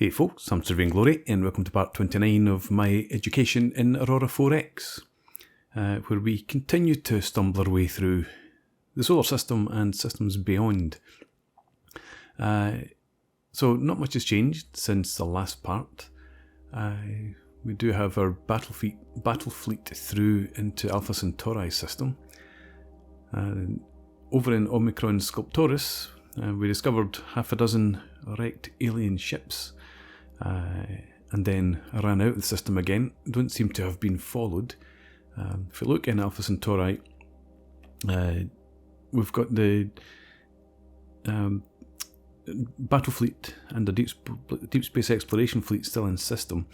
Hey folks, I'm Surveying Glory and welcome to part 29 of my education in Aurora 4X, where we continue to stumble our way through the solar system and systems beyond. So not much has changed since the last part. We do have our battle fleet through into Alpha Centauri system. Over in Omicron Sculptoris, we discovered half a dozen wrecked alien ships. And then I ran out of the system again. Don't seem to have been followed. If you look in Alpha Centauri, we've got the battle fleet and the deep space exploration fleet still in system.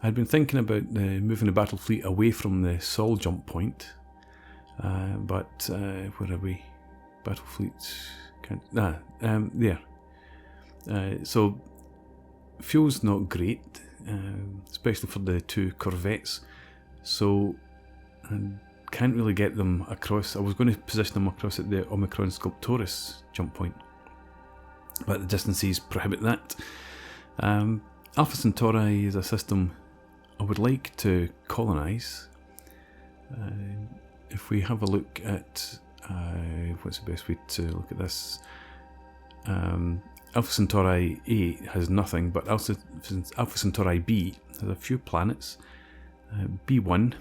I'd been thinking about moving the battle fleet away from the Sol jump point, but where are we? Battle fleet there. So fuel's not great, especially for the two corvettes, so I can't really get them across. I was going to position them across at the Omicron Sculptoris jump point, but the distances prohibit that. Alpha Centauri is a system I would like to colonise. If we have a look at what's the best way to look at this, Alpha Centauri A has nothing, but Alpha Centauri B has a few planets. B1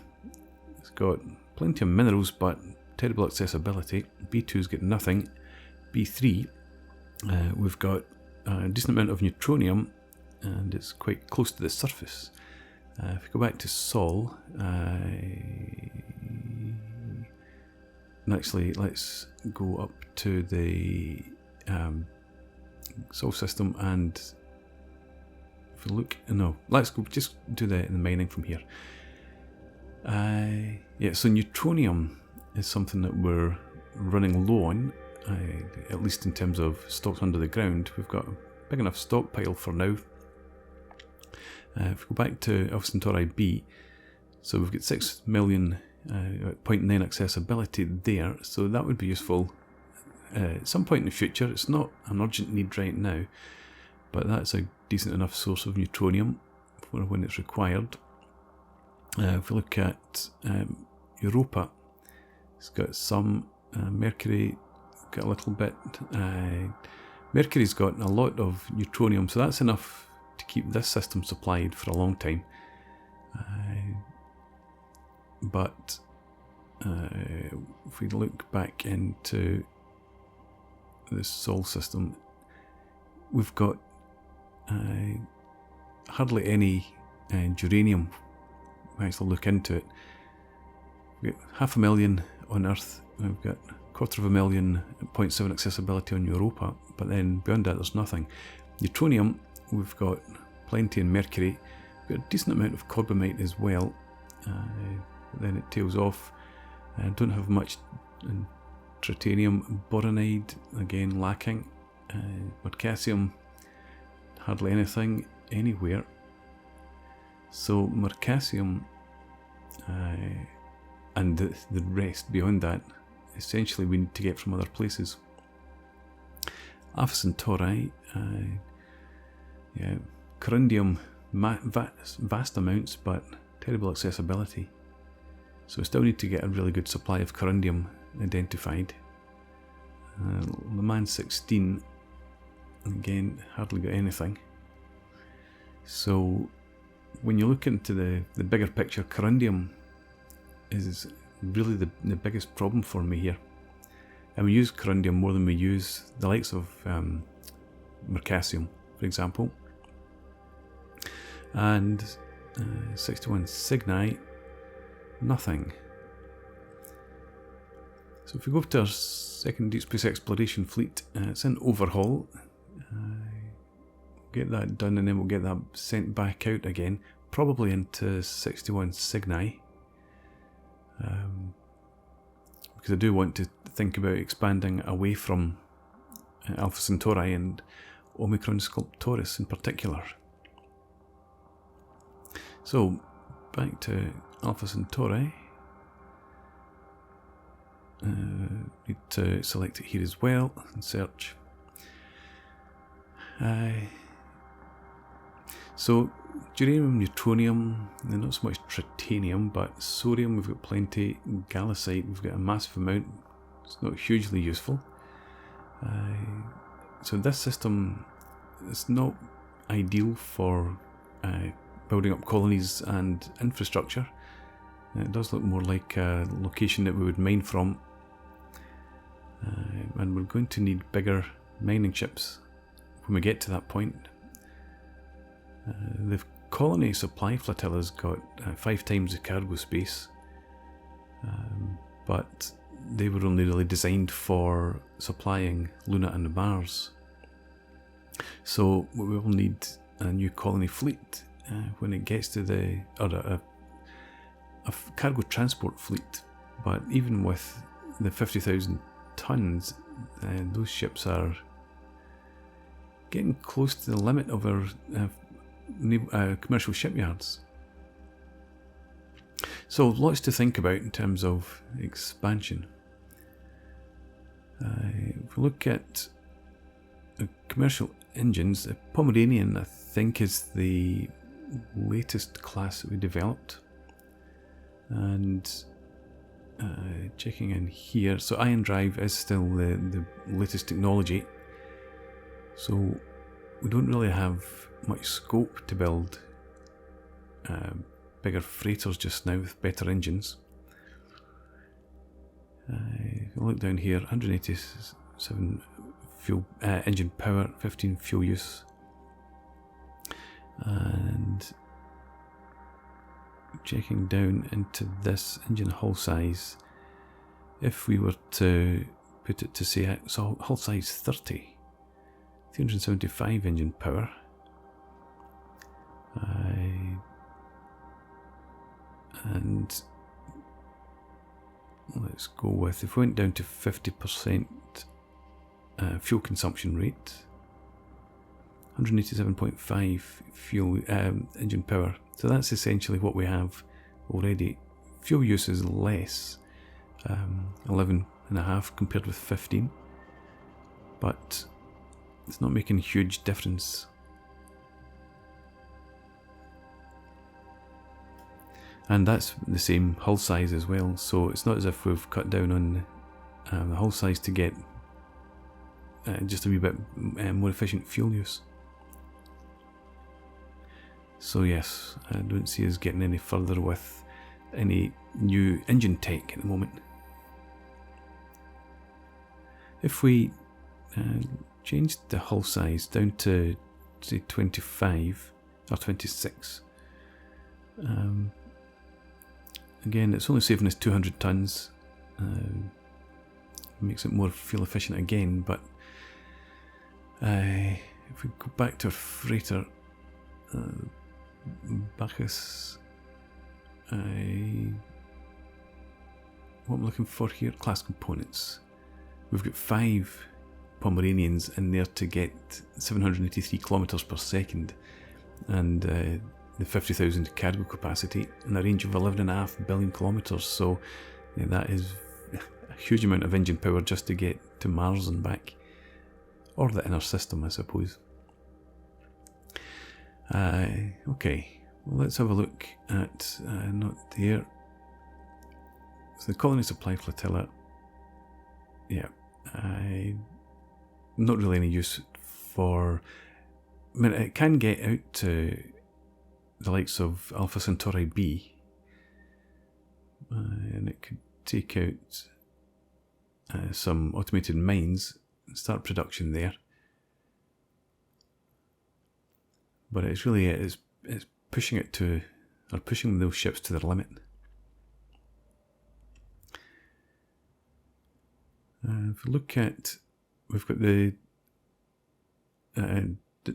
has got plenty of minerals but terrible accessibility. B2's got nothing. B3, we've got a decent amount of neutronium and it's quite close to the surface. If we go back to Sol, actually let's go up to the Sol system, and if you look, no, let's go just do the mining from here. Yeah, so neutronium is something that we're running low on, at least in terms of stocks under the ground. We've got a big enough stockpile for now. If we go back to Alpha Centauri B, so we've got 6 million 0.9 accessibility there, so that would be useful at some point in the future. It's not an urgent need right now, but that's a decent enough source of neutronium for when it's required. If we look at Europa, it's got some. Mercury got a little bit. Mercury's got a lot of neutronium, so that's enough to keep this system supplied for a long time. But if we look back into the Sol system, we've got hardly any uranium. We actually look into it. We've got 500,000 on Earth, and we've got 250,000 0.7 accessibility on Europa, but then beyond that there's nothing. Neutronium, we've got plenty in Mercury. We've got a decent amount of carbamite as well. Then it tails off. Don't have much in Tritanium. Boronide, again lacking. Mercasium, hardly anything anywhere. So Mercasium and the rest beyond that, essentially we need to get from other places. Alpha Centauri, yeah, corundium, vast amounts, but terrible accessibility. So we still need to get a really good supply of corundium identified. Le Mans 16, again, hardly got anything. So when you look into the bigger picture, corundium is really the biggest problem for me here. And we use corundium more than we use the likes of Mercasium, for example. And 61 Cygni, nothing. So if we go to our second deep space exploration fleet, it's in overhaul. Get that done and then we'll get that sent back out again, probably into 61 Cygni. Because I do want to think about expanding away from Alpha Centauri and Omicron Sculptoris in particular. So back to Alpha Centauri. Need to select it here as well and search. So uranium, neutronium, and not so much tritanium, but sodium we've got plenty, gallicite we've got a massive amount. It's not hugely useful. So this system is not ideal for building up colonies and infrastructure. It does look more like a location that we would mine from, and we're going to need bigger mining ships when we get to that point. The colony supply flotilla's got 5 times the cargo space, but they were only really designed for supplying Luna and Mars. So we will need a new colony fleet when it gets to a cargo transport fleet. But even with the 50,000 tons, those ships are getting close to the limit of our commercial shipyards. So lots to think about in terms of expansion. If we look at commercial engines, the Pomeranian I think is the latest class that we developed. And checking in here, so ion drive is still the latest technology. So we don't really have much scope to build bigger freighters just now with better engines. Look down here, 187 fuel engine power, 15 fuel use, and checking down into this engine hull size. If we were to put it to say, so hull size 30, 375 engine power. And let's go with, if we went down to 50% fuel consumption rate, 187.5 fuel engine power. So that's essentially what we have already. Fuel use is less, 11.5 compared with 15, but it's not making a huge difference. And that's the same hull size as well, so it's not as if we've cut down on the hull size to get just a wee bit more efficient fuel use. So yes, I don't see us getting any further with any new engine tech at the moment. If we change the hull size down to say 25 or 26, again, it's only saving us 200 tons. Makes it more fuel efficient again, but if we go back to our freighter, Bacchus, what I'm looking for here, class components. We've got 5 Pomeranians in there to get 783 kilometers per second, and the 50,000 cargo capacity and a range of 11.5 billion kilometers. So yeah, that is a huge amount of engine power just to get to Mars and back, or the inner system, I suppose. Okay, well, let's have a look at not there. So the colony supply flotilla. Yeah, not really any use for. I mean, it can get out to the likes of Alpha Centauri B, and it could take out some automated mines and start production there. But it's really it's pushing it to, or pushing those ships to their limit. If we look at, we've got the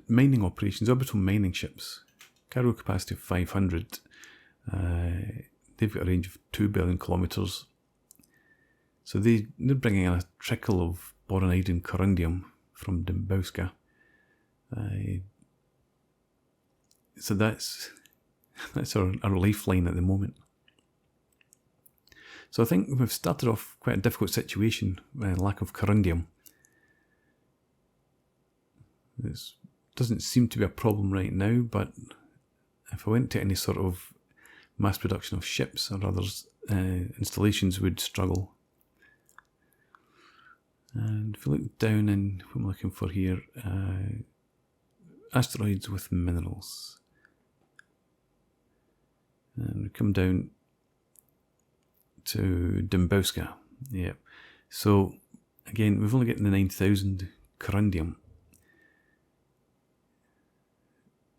mining operations, orbital mining ships, cargo capacity of 500. They've got a range of 2 billion kilometers. So they're bringing in a trickle of boronide and corundium from Dembowska. So that's our lifeline at the moment. So I think we've started off quite a difficult situation, lack of corundium. This doesn't seem to be a problem right now, but if I went to any sort of mass production of ships or others, installations would struggle. And if we look down in what I'm looking for here, asteroids with minerals. And we come down to Dembowska. Yeah. So again, we've only got the 9,000 corundium.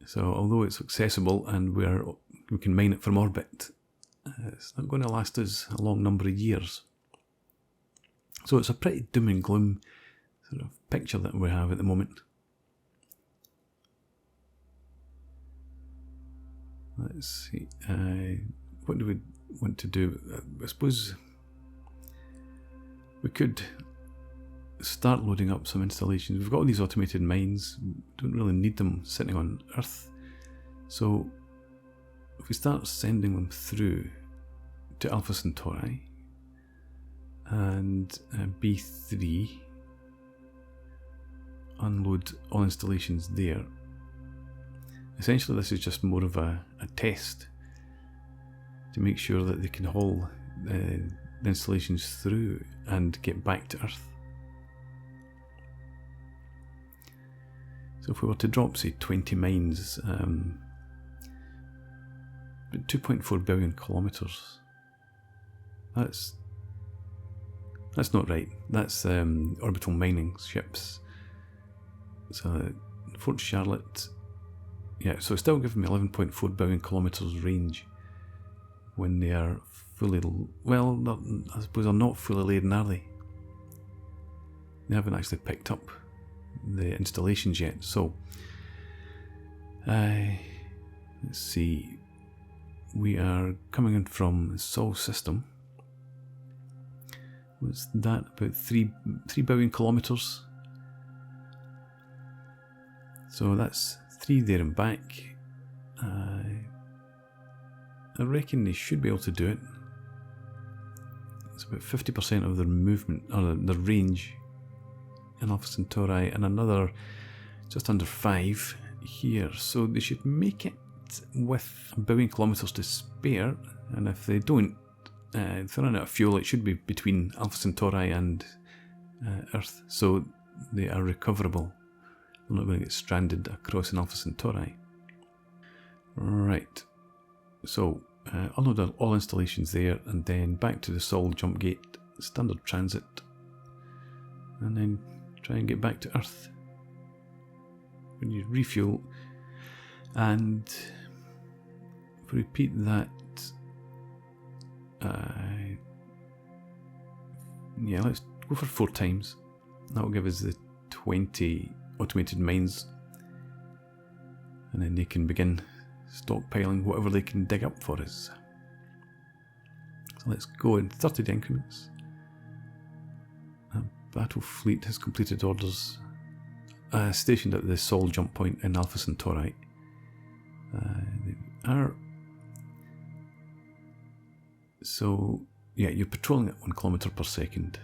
So although it's accessible and we can mine it from orbit, it's not going to last us a long number of years. So it's a pretty doom and gloom sort of picture that we have at the moment. Let's see, what do we want to do? I suppose we could start loading up some installations. We've got all these automated mines, don't really need them sitting on Earth. So if we start sending them through to Alpha Centauri and B3, unload all installations there. Essentially this is just more of a test to make sure that they can haul the installations through and get back to Earth. So if we were to drop, say, 20 mines, 2.4 billion kilometres, that's not right. That's orbital mining ships. So Fort Charlotte, yeah, so it's still giving me 11.4 billion kilometres range when they are fully, well, I suppose they're not fully laden, are they? They haven't actually picked up the installations yet. So let's see, we are coming in from the Sol system. What's that, about 3 billion kilometres? So that's 3 there and back. I reckon they should be able to do it. It's about 50% of their movement, or their range in Alpha Centauri, and another just under 5 here. So they should make it with 1 billion kilometres to spare, and if they don't, if they're running out of fuel, it should be between Alpha Centauri and Earth, so they are recoverable. They're not going to get stranded across in Alpha Centauri. Right, so unload all installations there, and then back to the Sol jump gate, standard transit, and then try and get back to Earth. When you refuel, and if we repeat that, yeah, let's go for 4 times. That will give us the 20 automated mines, and then they can begin stockpiling whatever they can dig up for us. So let's go in 30-day increments. Battle fleet has completed orders stationed at the Sol jump point in Alpha Centauri. They are. So yeah, you're patrolling at 1 kilometre per second.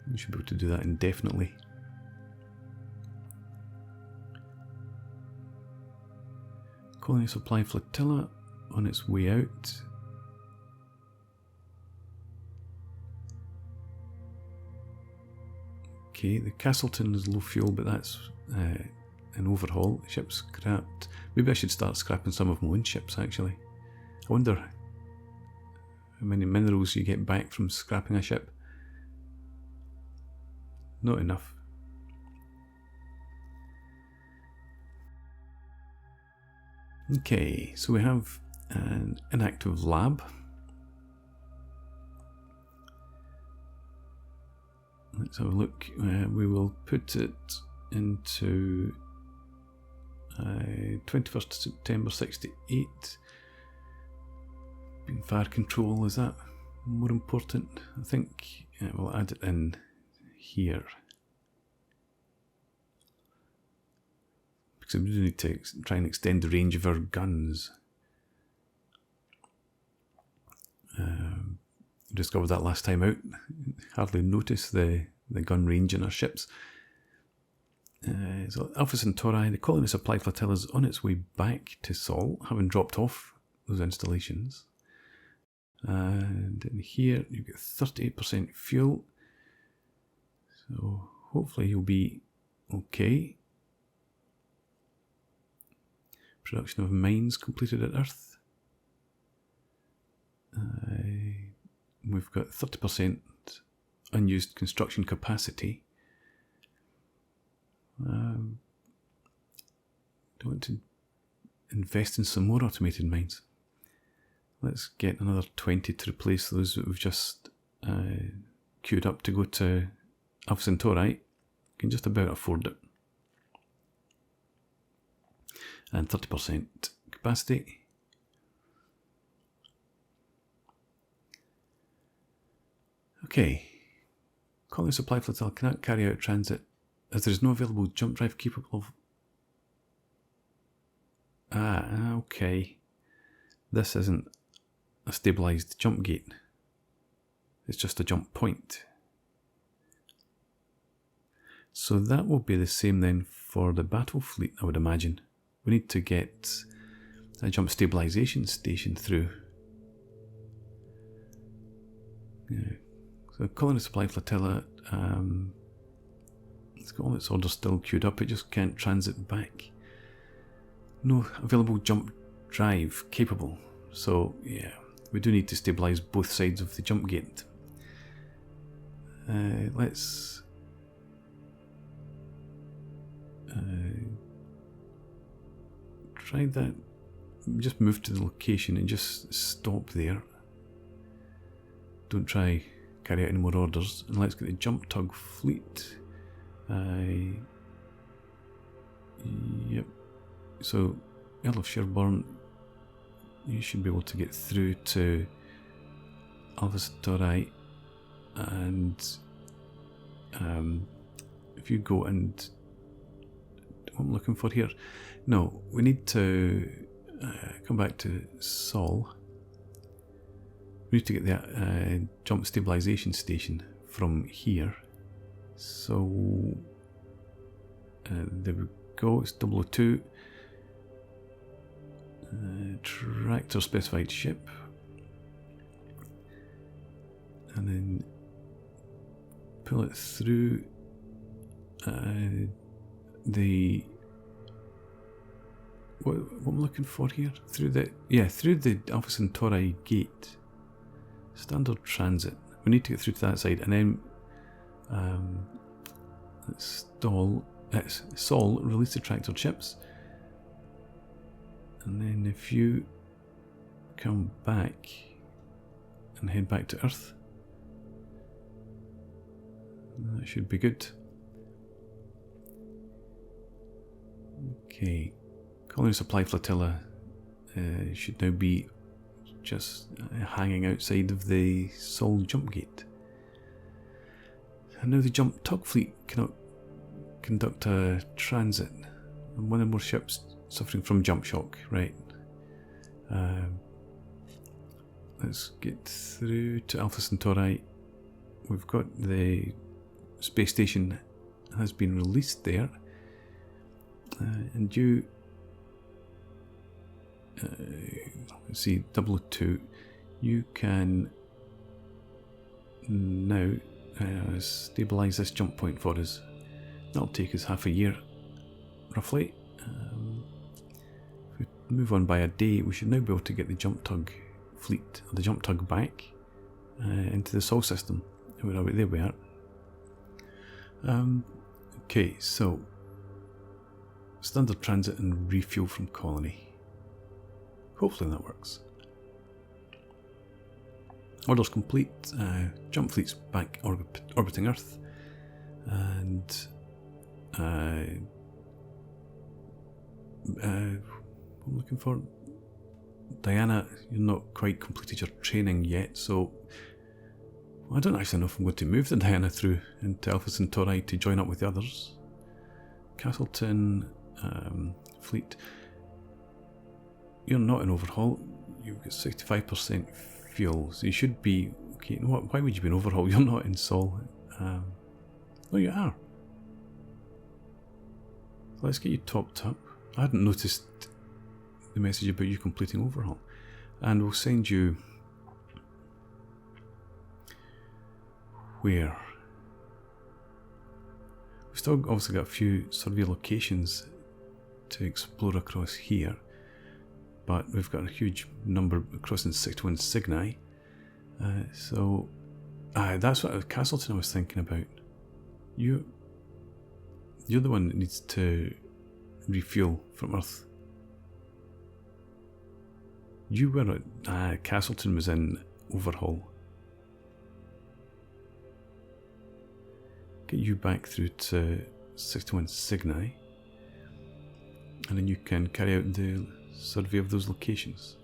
You should be able to do that indefinitely. Colony supply flotilla on its way out. Okay, the Castleton is low fuel, but that's an overhaul. The ship's scrapped. Maybe I should start scrapping some of my own ships, actually. I wonder how many minerals you get back from scrapping a ship. Not enough. Okay, so we have an inactive lab. Let's have a look. We will put it into 21st September 68. Being fire control, is that more important? I think we'll add it in here. Because we do need to try and extend the range of our guns. Discovered that last time out. Hardly noticed the gun range in our ships. So Alpha Centauri, the colony supply flotilla is on its way back to Sol, having dropped off those installations. And in here you get 38% fuel, so hopefully you'll be okay. Production of mines completed at Earth. We've got 30% unused construction capacity. Don't want to invest in some more automated mines. Let's get another 20 to replace those that we've just queued up to go to Alpha Centauri. Can just about afford it. And 30% capacity. Okay. Colony supply flotilla cannot carry out transit as there is no available jump drive capable of... Okay. This isn't a stabilised jump gate. It's just a jump point. So that will be the same then for the battle fleet, I would imagine. We need to get a jump stabilisation station through. Yeah. So colony supply flotilla, it's got all its orders still queued up, it just can't transit back. No available jump drive capable. So yeah, we do need to stabilise both sides of the jump gate. Let's try that. Just move to the location and just stop there. Don't try carry out any more orders. And let's get the jump tug fleet. Yep. So Earl of Sherborne, you should be able to get through to Alpha Centauri, and if you go and what I'm looking for here, no, we need to come back to Sol. We need to get the jump stabilisation station from here. So there we go. It's 002. Tractor specified ship, and then pull it through the what I'm looking for here, through the Alpha Centauri gate. Standard transit. We need to get through to that side, and then let's Sol, release the tractor chips. And then if you come back and head back to Earth, that should be good. Okay, colony supply flotilla should now be just hanging outside of the Sol jump gate. And now the jump tug fleet cannot conduct a transit. And one or more ships suffering from jump shock, right. Let's get through to Alpha Centauri. We've got the space station has been released there, and you let's see, 002, you can now stabilise this jump point for us. That'll take us half a year roughly. If we move on by a day, we should now be able to get the jump tug fleet, the jump tug back into the Sol system. There we are. Okay, so standard transit and refuel from colony. Hopefully that works. Orders complete. Jump fleet's back orbiting Earth, and I'm looking for Diana. You're not quite completed your training yet, so I don't actually know if I'm going to move the Diana through into Alpha Centauri to join up with the others. Castleton fleet. You're not in overhaul. You've got 65% fuel, so you should be okay. Why would you be in overhaul? You're not in Sol. No, you are. Let's get you topped up. I hadn't noticed the message about you completing overhaul. And we'll send you... Where? We've still obviously got a few survey locations to explore across here, but we've got a huge number across in 61 Cygni. So that's what Castleton I was thinking about. You're the one that needs to refuel from Earth. You were at... Castleton was in overhaul. Get you back through to 61 Cygni, and then you can carry out the survey of those locations.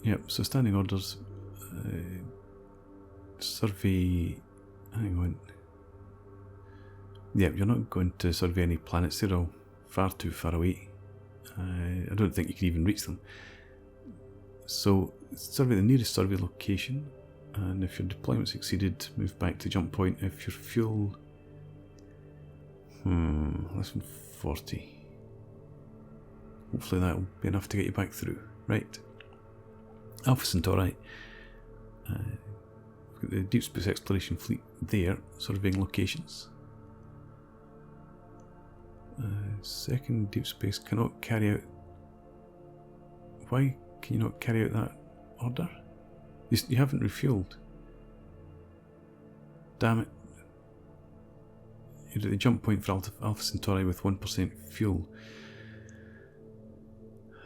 Yep, so standing orders, survey, hang on. Yep, you're not going to survey any planets, they're all far too far away. I don't think you can even reach them. So, survey the nearest survey location, and if your deployment succeeded, move back to jump point. If your fuel... less than 40. Hopefully that will be enough to get you back through. Right. Alpha Centauri. We've got the Deep Space Exploration Fleet there, surveying locations. Second Deep Space cannot carry out... Why can you not carry out that order? You haven't refueled. Damn it. You're at the jump point for Alpha Centauri with 1% fuel.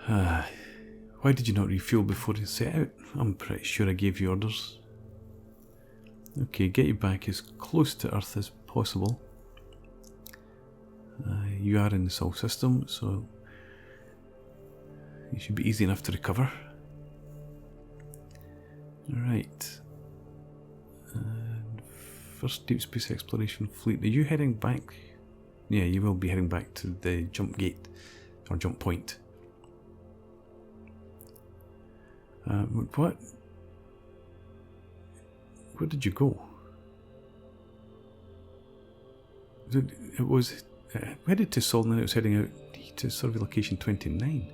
Why did you not refuel before you set out? I'm pretty sure I gave you orders. Okay, get you back as close to Earth as possible. You are in the Sol system, so you should be easy enough to recover. Alright. First Deep Space Exploration Fleet. Are you heading back? Yeah, you will be heading back to the jump gate, or jump point. What? Where did you go? It was... we headed to Sol and then it was heading out to survey location 29.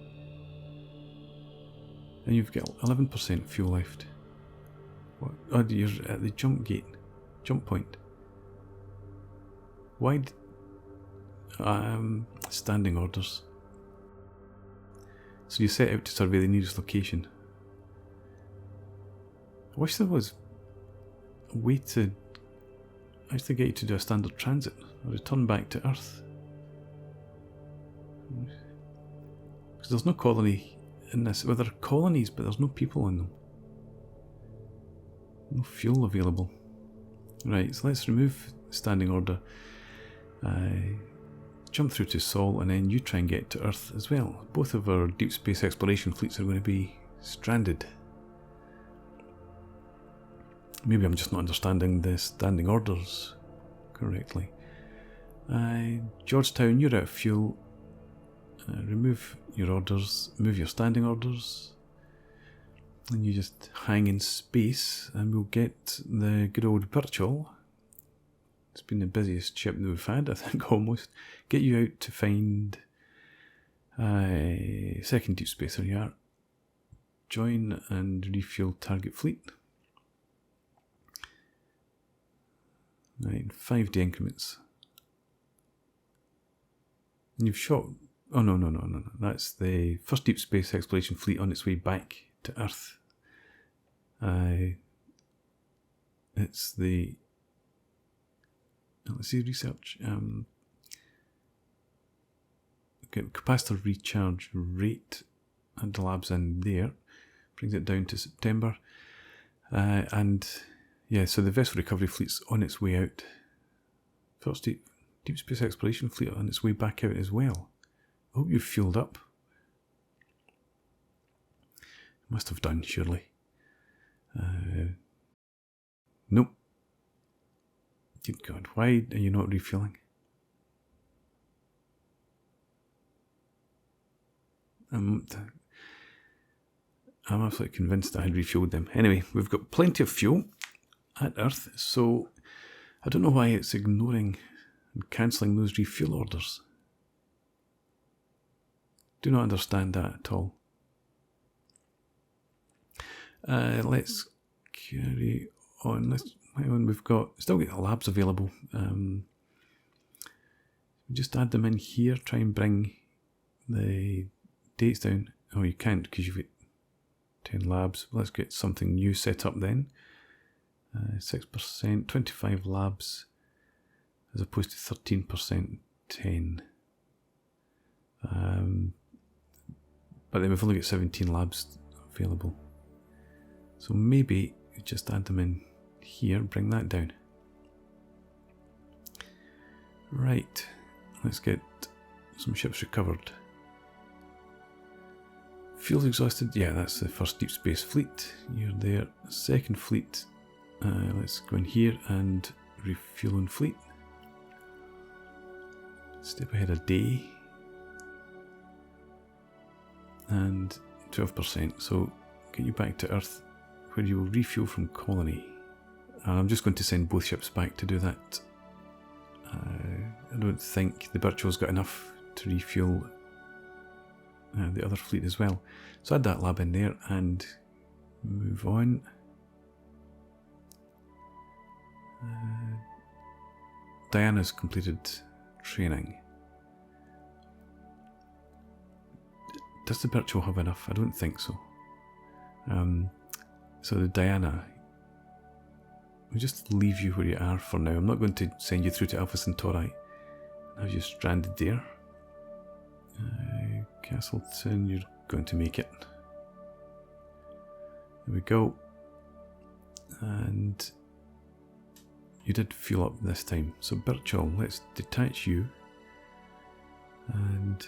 And you've got 11% fuel left. What? Oh, you're at the jump gate. Jump point. Why standing orders. So you set out to survey the nearest location. I wish there was a way to actually get you to do a standard transit or return back to Earth. Because there's no colony in this. Well, there are colonies, but there's no people in them. No fuel available. Right, so let's remove standing order. Jump through to Sol, and then you try and get to Earth as well. Both of our deep space exploration fleets are going to be stranded. Maybe I'm just not understanding the standing orders correctly. Georgetown, you're out of fuel. Remove your orders, move your standing orders, and you just hang in space, and we'll get the good old Virtual. It's been the busiest ship that we've had, I think, almost. Get you out to find second deep space. There you are. Join and refuel target fleet. Right, 5-day increments. And you've shot... Oh, no. That's the first deep space exploration fleet on its way back to Earth. It's the... Let's see, research. Okay, capacitor recharge rate and the labs in there. Brings it down to September. And yeah, so the vessel recovery fleet's on its way out. First deep space exploration fleet on its way back out as well. I hope you've fueled up. Must have done, surely. Nope. Good God, why are you not refueling? I'm absolutely convinced I had refueled them. Anyway, we've got plenty of fuel at Earth, so I don't know why it's ignoring and cancelling those refuel orders. Do not understand that at all. Let's carry on. We've still got the labs available. Just add them in here. Try and bring the dates down. Oh, you can't because you've got 10 labs. Let's get something new set up then. 6%, 25 labs, as opposed to 13%, 10. But then we've only got 17 labs available. So maybe just add them in here, bring that down. Right, let's get some ships recovered. Fuel's exhausted, yeah, that's the first deep space fleet. You're there. Second fleet, let's go in here and refuel on fleet. Step ahead a day. And 12%, so get you back to Earth, where you will refuel from colony. And I'm just going to send both ships back to do that. I don't think the Birchall's got enough to refuel the other fleet as well. So add that lab in there and move on. Diana's completed training. Does the Birchall have enough? I don't think so. So the Diana, I'll just leave you where you are for now. I'm not going to send you through to Alpha Centauri and have you stranded there. Castleton, you're going to make it. There we go. And you did fuel up this time. So Birchall, let's detach you. And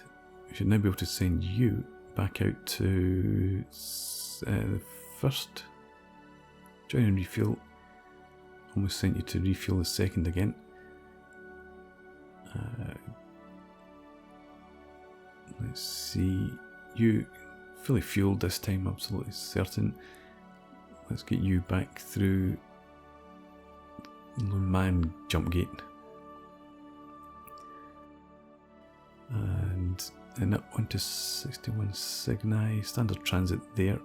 we should now be able to send you back out to the first. Join and refuel. Almost sent you to refuel the second again. Let's see. You fully fueled this time, absolutely certain. Let's get you back through Man jump gate. And then up onto 61 Cygni, standard transit there.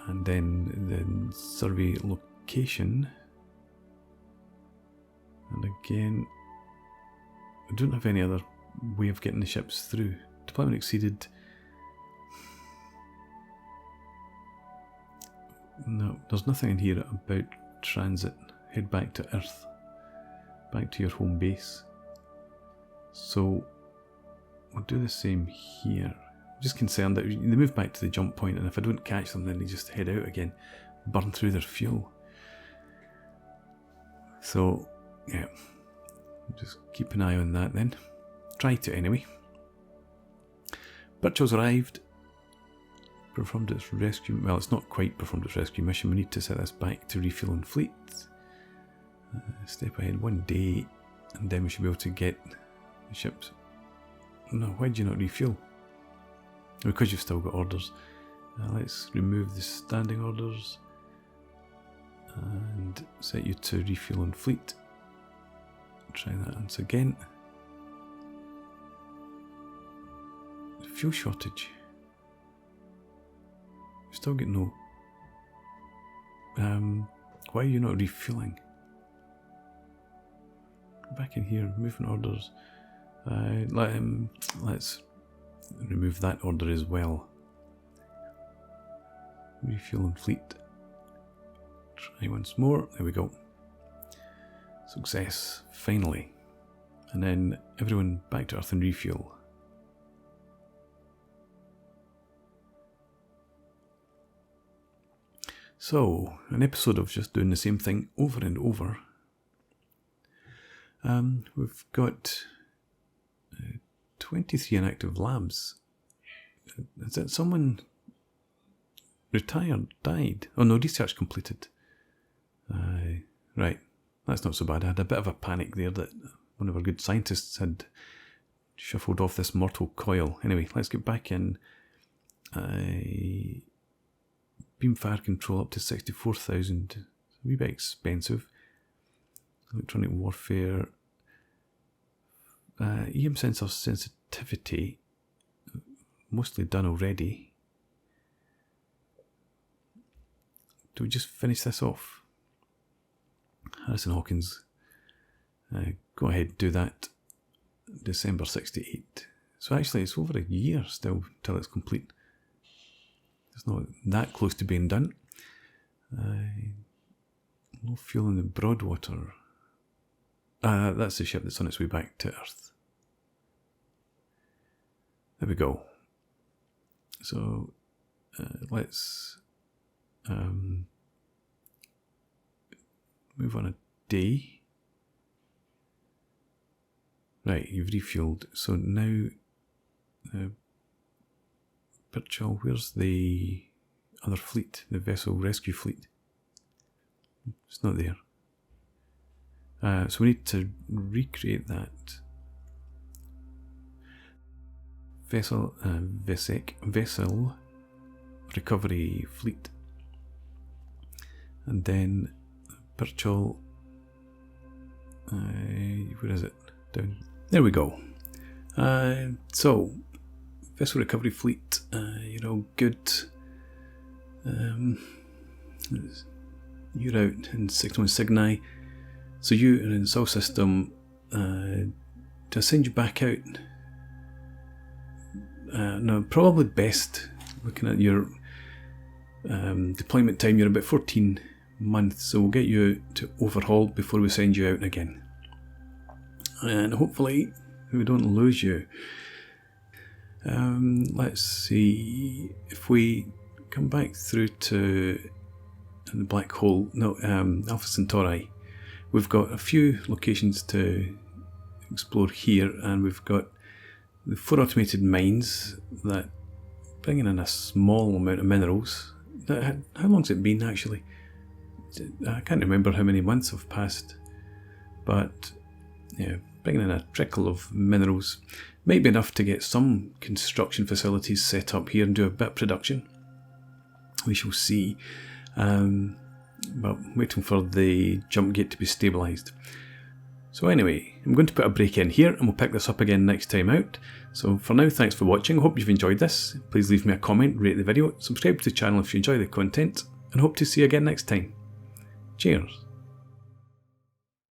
And then the survey location. And again, I don't have any other way of getting the ships through. Deployment exceeded. No, there's nothing in here about transit. Head back to Earth. Back to your home base. So, we'll do the same here. I'm just concerned that they move back to the jump point, and if I don't catch them, then they just head out again, burn through their fuel. So, yeah, just keep an eye on that then. Try to anyway. Birchall's arrived. Performed its rescue. Well, it's not quite performed its rescue mission. We need to set this back to refuel on fleet. Step ahead 1 day, and then we should be able to get the ships. No, why did you not refuel? Because you've still got orders. Let's remove the standing orders and set you to refuel on fleet. Try that once again. Fuel shortage. Still get no. Why are you not refueling? Go back in here, moving orders. Let's remove that order as well. Refuel on fleet. Try once more. There we go. Success. Finally. And then everyone back to Earth and refuel. So, an episode of just doing the same thing over and over. We've got 23 inactive labs. Is that someone retired, died? Oh no, research completed. Right, that's not so bad. I had a bit of a panic there that one of our good scientists had shuffled off this mortal coil. Anyway, let's get back in. Beam fire control up to 64,000. a wee bit expensive. Electronic warfare. EM sensor sensitivity, mostly done already. Do we just finish this off? Harrison Hawkins, go ahead, do that. December 68. So actually it's over a year still till it's complete. It's not that close to being done. Low fuel in the Broadwater. That's the ship that's on its way back to Earth. There we go. So let's move on a day. Right, you've refueled. So now, Birchall, where's the other fleet? The vessel rescue fleet? It's not there. So we need to recreate that. Vessel recovery fleet. And then Birchall, where is it? Down. There we go. So, vessel recovery fleet, good. You're out in 61 Cygni. So you are in the Sol system. Do I send you back out? No, probably best looking at your deployment time. You're about 14 months, so we'll get you to overhaul before we send you out again. And hopefully we don't lose you. Let's see, if we come back through to the black hole, Alpha Centauri, we've got a few locations to explore here, and we've got the 4 automated mines that bringing in a small amount of minerals. How long's it been actually? I can't remember how many months have passed, but yeah, bringing in a trickle of minerals might be enough to get some construction facilities set up here and do a bit of production. We shall see. But waiting for the jump gate to be stabilised. So anyway, I'm going to put a break in here and we'll pick this up again next time out. So for now, thanks for watching. I hope you've enjoyed this. Please leave me a comment, rate the video, subscribe to the channel if you enjoy the content, and hope to see you again next time. Cheers.